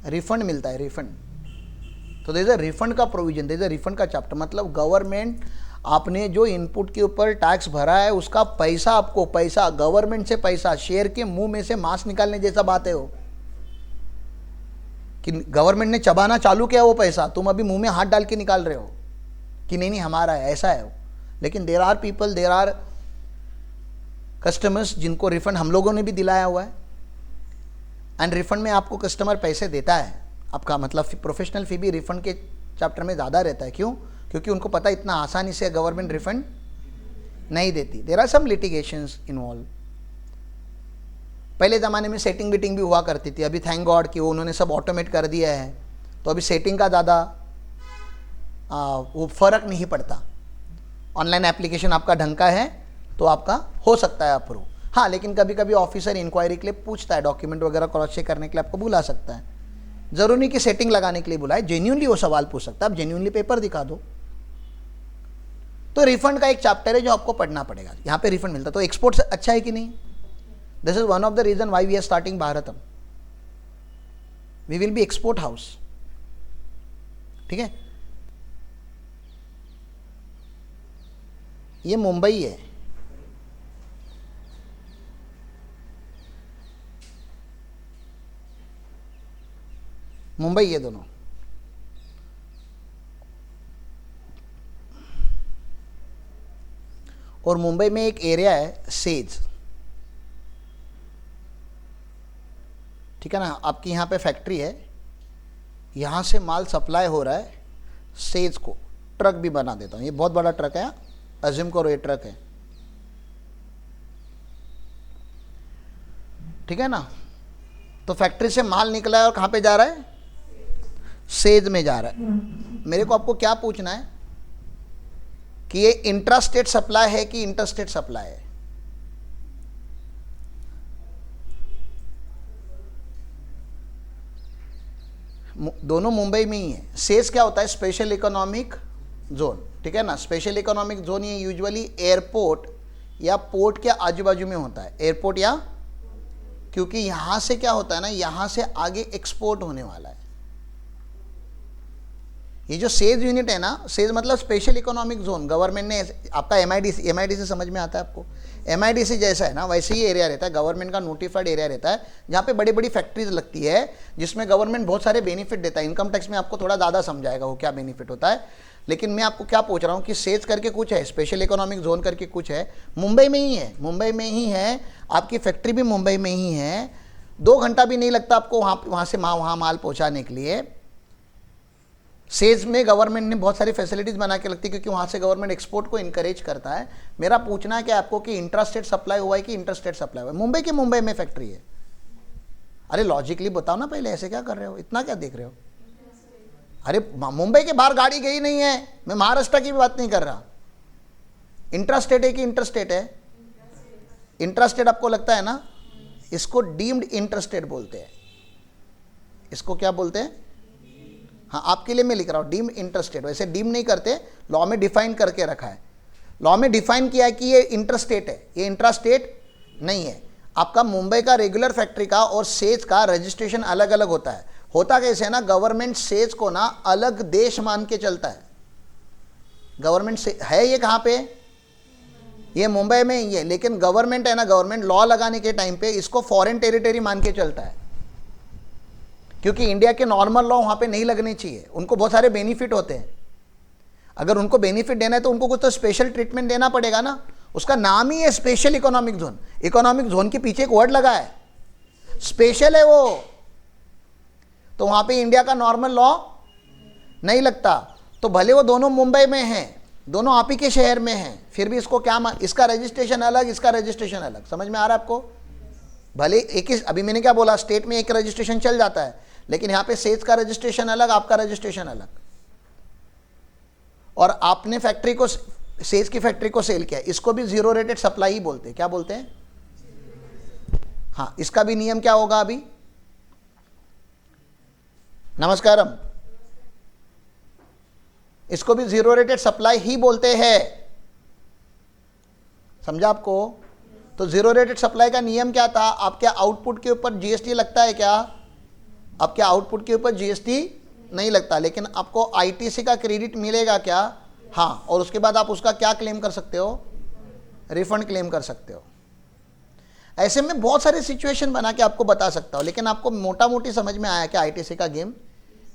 रिफंड मिलता है, रिफंड। तो देयर इज अ रिफंड का provision, there is a refund का चैप्टर। मतलब गवर्नमेंट आपने जो इनपुट के ऊपर टैक्स भरा है उसका पैसा, आपको पैसा गवर्नमेंट से पैसा, शेर के मुंह में से मांस निकालने जैसा बात है वो। कि गवर्नमेंट ने चबाना चालू किया वो पैसा, तुम अभी मुंह में हाथ डाल के निकाल रहे हो कि नहीं नहीं हमारा है, ऐसा है वो। लेकिन there are people, there are customers जिनको रिफंड हम लोगों ने भी दिलाया हुआ है, एंड रिफंड में आपको कस्टमर पैसे देता है। आपका मतलब प्रोफेशनल फी भी रिफंड के चैप्टर में ज़्यादा रहता है। क्यों? क्योंकि उनको पता है इतना आसानी से गवर्नमेंट रिफंड नहीं देती। There are some litigations involve. पहले ज़माने में सेटिंग बीटिंग भी हुआ करती थी, अभी थैंक गॉड कि वो उन्होंने सब ऑटोमेट कर दिया है, तो अभी सेटिंग का ज़्यादा वो फ़र्क नहीं पड़ता। ऑनलाइन एप्लीकेशन आपका ढंग का है तो आपका हो सकता है अप्रूव। हाँ, लेकिन कभी कभी ऑफिसर इंक्वायरी के लिए पूछता है, डॉक्यूमेंट वगैरह क्रॉस चेक करने के लिए आपको बुला सकता है। ज़रूरी नहीं कि सेटिंग लगाने के लिए बुलाए, जेन्युइनली वो सवाल पूछ सकता है, आप जेन्युइनली पेपर दिखा दो। तो रिफंड का एक चैप्टर है जो आपको पढ़ना पड़ेगा, यहाँ पे रिफंड मिलता है। तो एक्सपोर्ट अच्छा है कि नहीं? This is one of the reason why we are starting Bharatam. We will be export house. ठीक है, ये मुंबई है, मुंबई ये दोनों। और मुंबई में एक एरिया है सेज, ठीक है ना। आपकी यहाँ पे फैक्ट्री है, यहाँ से माल सप्लाई हो रहा है सेज को। ट्रक भी बना देता हूँ, ये बहुत बड़ा ट्रक है, अज्यूम करो ये ट्रक है, ठीक है ना। तो फैक्ट्री से माल निकला है और कहाँ पे जा रहा है? सेज में जा रहा है। मेरे को आपको क्या पूछना है कि ये इंट्रा स्टेट सप्लाई है कि इंटर स्टेट सप्लाई है? दोनों मुंबई में ही है। सेज क्या होता है? स्पेशल इकोनॉमिक जोन, ठीक है ना। स्पेशल इकोनॉमिक जोन ये यूजुअली एयरपोर्ट या पोर्ट के आजू बाजू में होता है, एयरपोर्ट या, क्योंकि यहां से क्या होता है ना, यहां से आगे एक्सपोर्ट होने वाला है। ये जो सेज यूनिट है ना, सेज मतलब स्पेशल इकोनॉमिक जोन, गवर्नमेंट ने आपका एमआईडीसी समझ में आता है आपको? एमआईडीसी जैसा है ना वैसे ही एरिया रहता है, गवर्नमेंट का नोटिफाइड एरिया रहता है, जहाँ पे बड़ी बड़ी फैक्ट्रीज लगती है, जिसमें गवर्नमेंट बहुत सारे बेनिफिट देता है। इनकम टैक्स में आपको थोड़ा ज़्यादा समझाएगा वो क्या बेनिफिट होता है। लेकिन मैं आपको क्या पूछ रहा हूँ कि सेज करके कुछ है, स्पेशल इकोनॉमिक जोन करके कुछ है, मुंबई में ही है, मुंबई में ही है, आपकी फैक्ट्री भी मुंबई में ही है। 2 घंटा भी नहीं लगता आपको वहाँ से वहाँ माल पहुँचाने के लिए। सेज में गवर्नमेंट ने बहुत सारी फैसिलिटीज़ बना के लगती है, क्योंकि वहाँ से गवर्नमेंट एक्सपोर्ट को इनकरेज करता है। मेरा पूछना है कि आपको कि इंट्रा स्टेट सप्लाई हुआ है कि इंटर स्टेट सप्लाई हुआ है? मुंबई के मुंबई में फैक्ट्री है। अरे लॉजिकली बताओ ना, पहले ऐसे क्या कर रहे हो, इतना क्या देख रहे हो? अरे मुंबई के बाहर गाड़ी गई नहीं है, मैं महाराष्ट्र की भी बात नहीं कर रहा। इंट्रा स्टेट है कि इंटर स्टेट है? इंट्रा स्टेट आपको लगता है ना, इसको डीम्ड इंटर स्टेट बोलते हैं। इसको क्या बोलते हैं? हाँ, आपके लिए मैं लिख रहा हूँ डीम्ड इंटर स्टेट। वैसे डीम नहीं करते, लॉ में डिफाइन करके रखा है। लॉ में डिफाइन किया है कि ये इंटर स्टेट है, ये इंट्रा स्टेट नहीं है। आपका मुंबई का रेगुलर फैक्ट्री का और सेज का रजिस्ट्रेशन अलग अलग होता है। होता कैसे है ना, गवर्नमेंट सेज को ना अलग देश मान के चलता है। गवर्नमेंट से है ये कहाँ पे? ये मुंबई में ही है, लेकिन गवर्नमेंट है ना, गवर्नमेंट लॉ लगाने के टाइम पे इसको फॉरेन टेरिटरी मान के चलता है, क्योंकि इंडिया के नॉर्मल लॉ वहाँ पे नहीं लगने चाहिए। उनको बहुत सारे बेनिफिट होते हैं, अगर उनको बेनिफिट देना है तो उनको कुछ तो स्पेशल ट्रीटमेंट देना पड़ेगा ना। उसका नाम ही है special economic zone. Economic zone के पीछे एक वर्ड लगा है, स्पेशल है वो। तो वहाँ पे इंडिया का नॉर्मल लॉ नहीं लगता। तो भले वो दोनों मुंबई में हैं, दोनों आप ही के शहर में हैं, फिर भी इसको क्या इसका रजिस्ट्रेशन अलग, इसका रजिस्ट्रेशन अलग। समझ में आ रहा है आपको? भले एक ही, अभी मैंने क्या बोला, स्टेट में एक रजिस्ट्रेशन चल जाता है, लेकिन यहाँ पे सेज का रजिस्ट्रेशन अलग, आपका रजिस्ट्रेशन अलग। और आपने फैक्ट्री को, सेज की फैक्ट्री को सेल किया, इसको भी जीरो रेटेड सप्लाई ही बोलते हैं। क्या बोलते हैं? हाँ, इसका भी नियम क्या होगा अभी? नमस्कारम। इसको भी जीरो रेटेड सप्लाई ही बोलते हैं। समझा आपको? तो जीरो रेटेड सप्लाई का नियम क्या था? आपके आउटपुट के ऊपर जीएसटी लगता है क्या? आपके आउटपुट के ऊपर जीएसटी नहीं लगता, लेकिन आपको आईटीसी का क्रेडिट मिलेगा क्या? हाँ, और उसके बाद आप उसका क्या क्लेम कर सकते हो? रिफंड क्लेम कर सकते हो। ऐसे में बहुत सारे सिचुएशन बना के आपको बता सकता हूँ, लेकिन आपको मोटा मोटी समझ में आया कि आईटीसी का गेम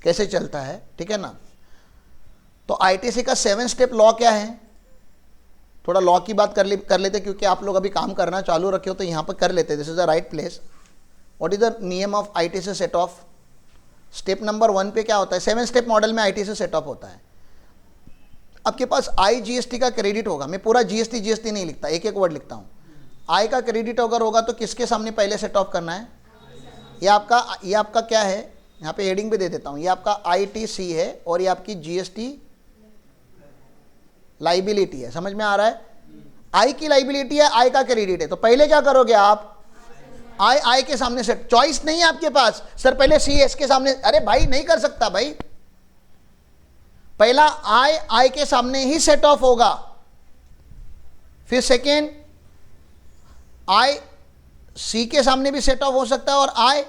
कैसे चलता है, ठीक है ना। तो आईटीसी का 7 स्टेप लॉ क्या है, थोड़ा लॉ की बात कर लेते, क्योंकि आप लोग अभी काम करना चालू रखे हो तो यहाँ पर कर लेते, this is the right place. What is the नियम of ITC set off. Step number 1 पे क्या होता है, 7 स्टेप मॉडल में आईटीसी सेटअप होता है। आपके पास आई जीएसटी का क्रेडिट होगा, मैं पूरा जीएसटी नहीं लिखता, एक एक वर्ड लिखता हूँ। आई का क्रेडिट अगर होगा तो किसके सामने पहले सेट ऑफ करना है, ये आपका क्या है, यहाँ पे हेडिंग भी दे देता हूँ, ये आपका आईटीसी है और ये आपकी जीएसटी लाइबिलिटी है। समझ में आ रहा है, आई की लाइबिलिटी है, आई का क्रेडिट है, तो पहले क्या करोगे आप, आई के सामने सेट, चॉइस नहीं है आपके पास, सर पहले सी एस के सामने, अरे भाई नहीं कर सकता भाई, पहला आई के सामने ही सेट ऑफ होगा, फिर सेकेंड आई सी के सामने भी सेट ऑफ हो सकता है, और आई,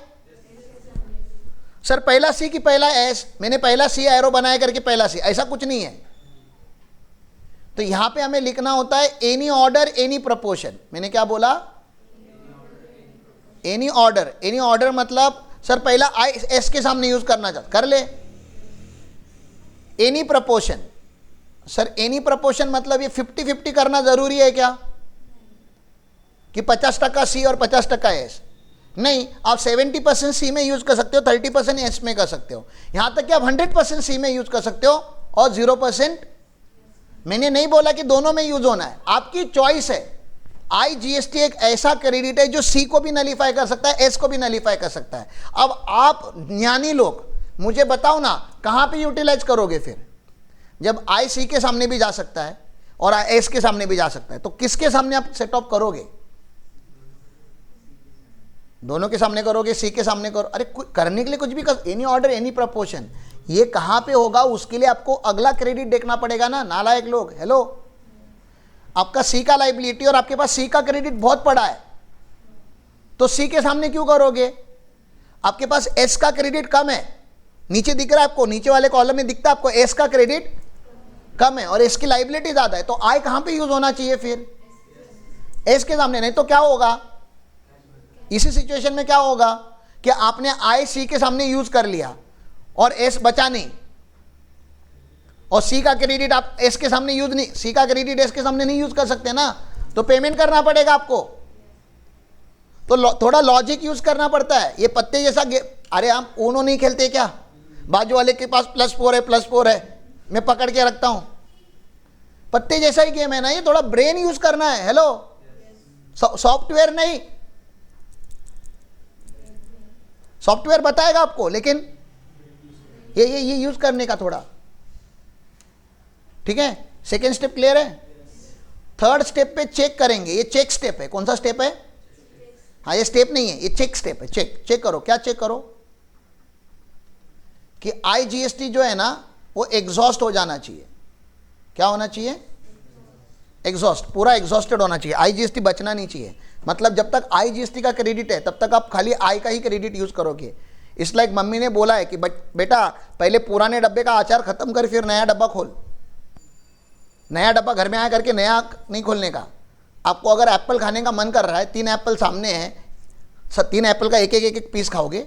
सर पहला सी की पहला एस, मैंने पहला सी एरो बनाया करके पहला सी, ऐसा कुछ नहीं है। तो यहां पे हमें लिखना होता है एनी ऑर्डर एनी प्रपोर्शन। मैंने क्या बोला, एनी ऑर्डर मतलब सर पहला आई एस के सामने यूज करना चाहता, कर ले। Any proportion, sir any proportion मतलब ये 50-50 करना जरूरी है क्या, कि 50% सी और 50% एस, नहीं, आप 70% सी में यूज कर सकते हो, 30% एस में कर सकते हो, यहां तक कि आप 100% सी में यूज कर सकते हो और 0%, मैंने नहीं बोला कि दोनों में यूज होना है, आपकी चॉइस है। आई जीएसटी एक ऐसा क्रेडिट है जो सी को भी नलीफाई कर सकता है, एस को भी नलीफाई कर सकता है। अब आप ज्ञानी लोग मुझे बताओ ना, कहां पे यूटिलाइज करोगे फिर, जब आई सी के सामने भी जा सकता है और एस के सामने भी जा सकता है, तो किसके सामने आप सेट ऑफ करोगे, दोनों के सामने करोगे, सी के सामने करो, अरे करने के लिए कुछ भी कर, एनी ऑर्डर एनी प्रपोर्शन, ये कहां पे होगा उसके लिए आपको अगला क्रेडिट देखना पड़ेगा ना, नालायक लोग। हेलो, आपका सी का लाइबिलिटी और आपके पास सी का क्रेडिट बहुत पड़ा है, तो सी के सामने क्यों करोगे, आपके पास एस का क्रेडिट कम है, नीचे दिख रहा है आपको, नीचे वाले कॉलम में दिखता है आपको एस का क्रेडिट कम है और एस की लाइबिलिटी ज्यादा है, तो आई कहां पे यूज होना चाहिए फिर, एस के सामने। नहीं तो क्या होगा, इसी सिचुएशन में क्या होगा कि आपने आई सी के सामने यूज कर लिया और एस बचा नहीं, और सी का क्रेडिट आप एस के सामने यूज नहीं, सी का क्रेडिट एस के सामने नहीं यूज कर सकते ना, तो पेमेंट करना पड़ेगा आपको। तो थोड़ा लॉजिक यूज करना पड़ता है, ये पत्ते जैसा अरे हम ऊनो नहीं खेलते क्या, बाजू वाले के पास +4 है, मैं पकड़ के रखता हूं, पत्ते जैसा ही गेम है ना, ये थोड़ा ब्रेन यूज करना है। हेलो, सॉफ्टवेयर नहीं, सॉफ्टवेयर बताएगा आपको, लेकिन ये यूज करने का थोड़ा, ठीक है। सेकेंड स्टेप क्लियर है। थर्ड स्टेप पे चेक करेंगे, ये चेक स्टेप है, कौन सा स्टेप है, हाँ ये स्टेप नहीं है, ये चेक स्टेप है। चेक करो, क्या चेक करो कि आईजीएसटी जो है ना वो एग्जॉस्ट हो जाना चाहिए। क्या होना चाहिए, एग्जॉस्ट, पूरा एग्जॉस्टेड होना चाहिए, आईजीएसटी बचना नहीं चाहिए। मतलब जब तक आईजीएसटी का क्रेडिट है तब तक आप खाली आई का ही क्रेडिट यूज करोगे। इस लाइक मम्मी ने बोला है कि बेटा पहले पुराने डब्बे का अचार खत्म कर फिर नया डब्बा खोल, नया डब्बा घर में आया करके नया नहीं खोलने का। आपको अगर एप्पल खाने का मन कर रहा है, 3 एप्पल सामने है, 3 एप्पल का एक पीस खाओगे,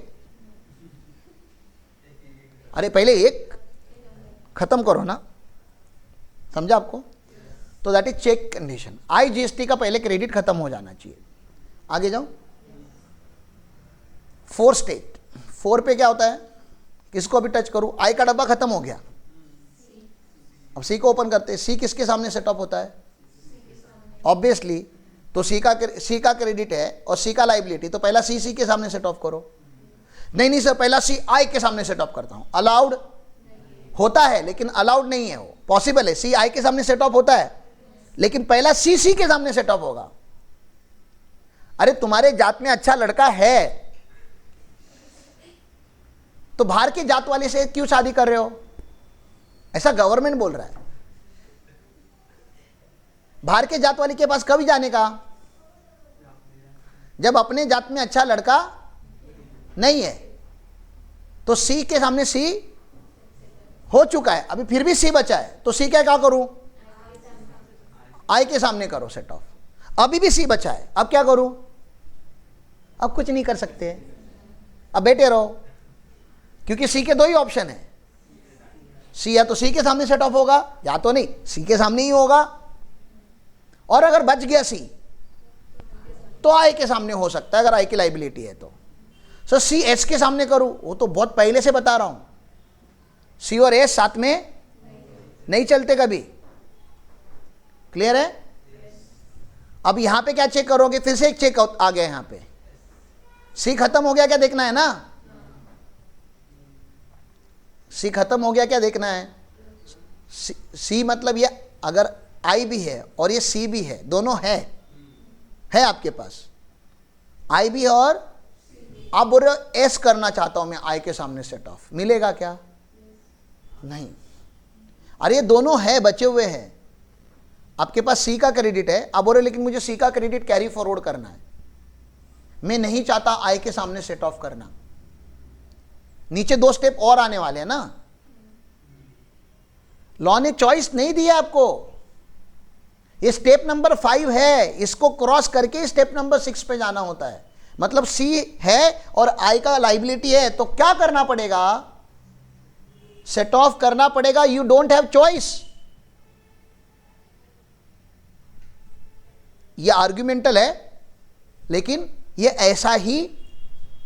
अरे पहले एक खत्म करो ना, समझा आपको। तो that is check condition, IGST का पहले क्रेडिट खत्म हो जाना चाहिए। आगे जाओ, 4 स्टेट, 4 पे क्या होता है, किसको अभी टच करूं, आई का डब्बा खत्म हो गया, अब सी को ओपन करते हैं। सी किसके सामने सेटअप होता है, ऑब्वियसली, तो सी का क्रेडिट है और सी का लाइबिलिटी, तो पहला सी के सामने सेट ऑफ करो। नहीं सर, पहला सी आई के सामने सेट ऑफ करता हूं, अलाउड होता है लेकिन अलाउड नहीं है, वो पॉसिबल है, सी आई के सामने सेट ऑफ होता है लेकिन पहला सी के सामने सेट ऑफ होगा। अरे तुम्हारे जात में अच्छा लड़का है तो बाहर की जात वाले से क्यों शादी कर रहे हो, ऐसा गवर्नमेंट बोल रहा है। बाहर के जात वाले के पास कभी जाने का, जब अपने जात में अच्छा लड़का नहीं है। तो सी के सामने सी हो चुका है, अभी फिर भी सी बचा है, तो सी क्या करूं, आई के सामने करो सेट ऑफ। अभी भी सी बचा है, अब क्या करूं, अब कुछ नहीं कर सकते, अब बैठे रहो, क्योंकि सी के दो ही ऑप्शन है, सी या तो सी के सामने सेट ऑफ होगा या तो नहीं, सी के सामने ही होगा, और अगर बच गया सी तो आई के सामने हो सकता है, अगर आई की लाइबिलिटी है तो। सर सी एस के सामने करूं, वो तो बहुत पहले से बता रहा हूं, सी और एस साथ में नहीं चलते कभी, क्लियर है। अब यहां पे क्या चेक करोगे, फिर से एक चेक आ गया यहां पे, सी खत्म हो गया क्या देखना है ना, सी खत्म हो गया क्या देखना है, सी मतलब ये अगर आई भी है और ये सी भी है, दोनों है आपके पास, आई भी है, और आप बोल रहे हो एस करना चाहता हूं मैं आई के सामने सेट ऑफ, मिलेगा क्या, नहीं। अरे ये दोनों है, बचे हुए हैं, आपके पास सी का क्रेडिट है, आप बोल रहे लेकिन मुझे सी का क्रेडिट कैरी फॉरवर्ड करना है, मैं नहीं चाहता आई के सामने सेट ऑफ करना, नीचे दो स्टेप और आने वाले हैं ना, लॉ ने चॉइस नहीं दिया आपको, ये स्टेप नंबर 5 है, इसको क्रॉस करके स्टेप नंबर 6 पे जाना होता है, मतलब सी है और आई का लाइबिलिटी है, तो क्या करना पड़ेगा, सेट ऑफ करना पड़ेगा, यू डोंट हैव चॉइस। ये आर्ग्यूमेंटल है लेकिन ये ऐसा ही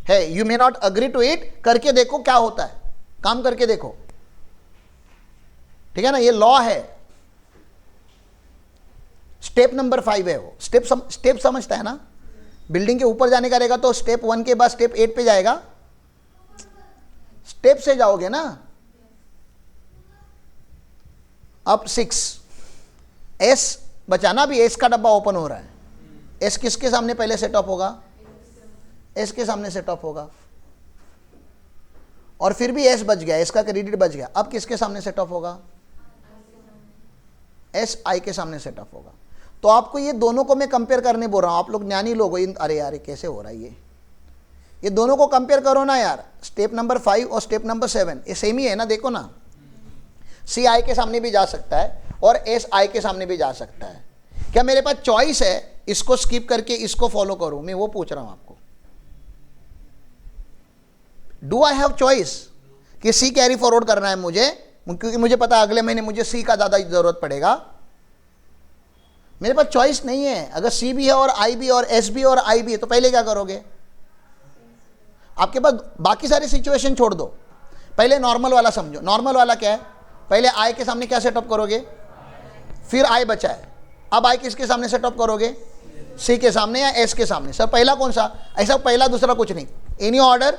है, you may not agree to it, करके देखो क्या होता है, काम करके देखो, ठीक है ना, ये लॉ है, स्टेप नंबर 5 है वो, स्टेप समझता है ना, बिल्डिंग के ऊपर जाने का रहेगा तो स्टेप 1 के बाद स्टेप 8 पे जाएगा, स्टेप से जाओगे ना। अब 6 एस बचाना, भी एस का डब्बा ओपन हो रहा है, एस किसके सामने पहले सेट ऑफ होगा, एस के सामने सेट ऑफ होगा, और फिर भी एस बच गया, एस का क्रेडिट बच गया, अब किसके सामने सेट ऑफ होगा, एस आई के सामने सेट ऑफ होगा। तो आपको ये दोनों को मैं कंपेयर करने बोल रहा हूं, आप लोग ज्ञानी लोग हो, अरे यार कैसे हो रहा है ये दोनों को कंपेयर करो ना यार, स्टेप नंबर 5 और स्टेप नंबर 7 ये सेम ही है ना, देखो ना, सी आई के सामने भी जा सकता है और एस आई के सामने भी जा सकता है, क्या मेरे पास चॉइस है इसको स्किप करके इसको फॉलो करूं, मैं वो पूछ रहा हूं आपको, डू आई हैव चॉइस कि सी कैरी फॉरवर्ड करना है मुझे, क्योंकि मुझे पता अगले महीने मुझे सी का ज़्यादा जरूरत पड़ेगा, मेरे पास चॉइस नहीं है, अगर सी भी है और आई भी और एस भी और आई भी है तो पहले क्या करोगे, आपके पास बाकी सारी सिचुएशन छोड़ दो, पहले नॉर्मल वाला समझो, नॉर्मल वाला क्या है, पहले आई के सामने क्या सेटअप करोगे, फिर आई बचा है, अब आई किसके सामने सेटअप करोगे, सी के सामने या एस के सामने, सर पहला कौन सा, ऐसा पहला दूसरा कुछ नहीं, एनी ऑर्डर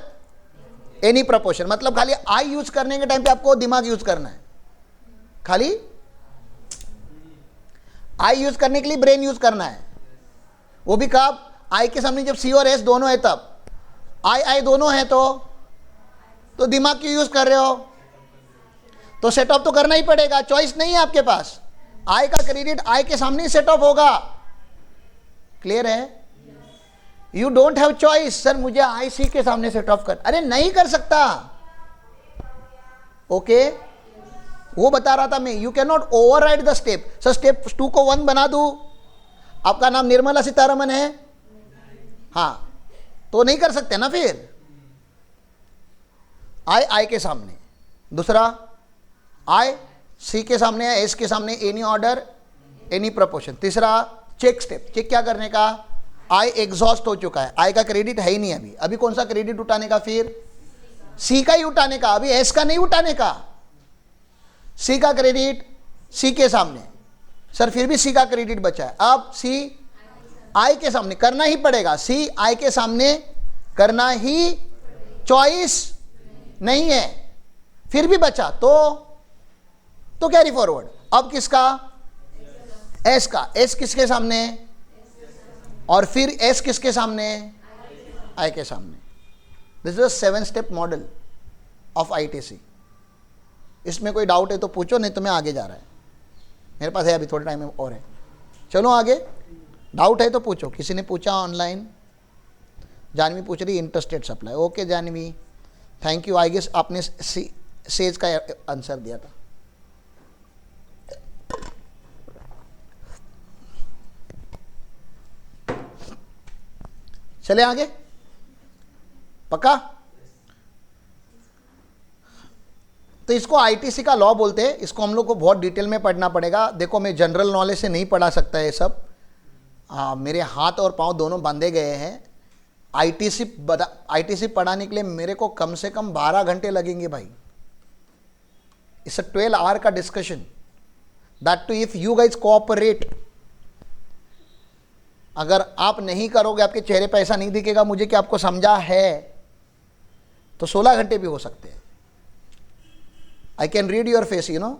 एनी प्रपोर्शन, मतलब खाली आई यूज करने के टाइम पे आपको दिमाग यूज करना है, खाली आई यूज करने के लिए ब्रेन यूज करना है, वो भी कब, आई के सामने जब सी और एस दोनों है तब, आई दोनों है तो दिमाग क्यों यूज कर रहे हो, तो सेट ऑफ तो करना ही पड़ेगा, चॉइस नहीं है आपके पास, आई का क्रेडिट आई के सामने ही सेट ऑफ होगा, क्लियर है, you don't have choice, sir मुझे आई सी के सामने सेट ऑफ कर, अरे नहीं कर सकता, ओके वो बता रहा था मैं, you can not override the step, sir step 2 को 1 बना दूं, आपका नाम निर्मला सीतारमन है, हाँ तो नहीं कर सकते ना, फिर आई के सामने, दूसरा आई सी के सामने है, एस के सामने एनी ऑर्डर एनी प्रपोर्शन, तीसरा चेक स्टेप, चेक क्या करने का, आई एग्जॉस्ट हो चुका है, आई का क्रेडिट है ही नहीं, अभी कौन सा क्रेडिट उठाने का, फिर सी का ही उठाने का, अभी एस का नहीं उठाने का, सी का क्रेडिट सी के सामने, सर फिर भी सी का क्रेडिट बचा है, अब सी आई के सामने करना ही पड़ेगा, सी आई के सामने करना ही, चॉइस नहीं है, फिर भी बचा तो कैरी फॉरवर्ड, अब किसका, एस का, एस किसके सामने, और फिर एस किसके सामने, आई के सामने, this is 7 step model of ITC, इसमें कोई डाउट है तो पूछो, नहीं तो मैं आगे जा रहा है, मेरे पास है अभी थोड़े टाइम और है, चलो आगे, डाउट है तो पूछो, किसी ने पूछा ऑनलाइन, जानवी पूछ रही interstate supply, okay Janhvi thank you, I guess आपने सेज का आंसर दिया था, चले आगे, पक्का? तो इसको आईटीसी का लॉ बोलते हैं, इसको हम लोग को बहुत डिटेल में पढ़ना पड़ेगा। देखो मैं जनरल नॉलेज से नहीं पढ़ा सकता ये सब, मेरे हाथ और पांव दोनों बांधे गए हैं। आईटीसी पढ़ाने के लिए मेरे को कम से कम 12 घंटे लगेंगे भाई। इट्स अ 12 आवर का discussion, that too if you guys cooperate. अगर आप नहीं करोगे, आपके चेहरे पे ऐसा नहीं दिखेगा मुझे कि आपको समझा है, तो 16 घंटे भी हो सकते हैं। I can read your face, you know.